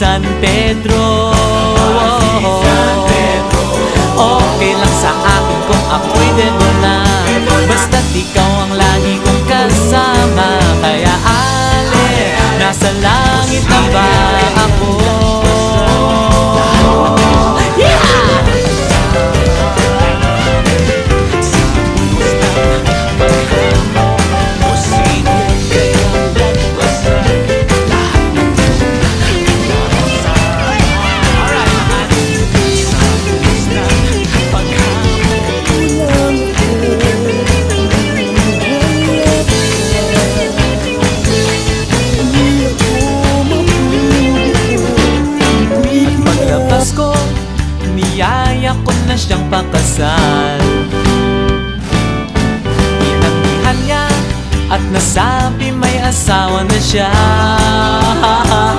San Pedro. Okay lang sa akin kung ako'y dedo na, basta't ikaw ang lagi kong kasama. Kaya ale, nasa langit na ba ako? Niyaya ko na siyang pakasal. Inandihan niya at nasabi may asawa na siya.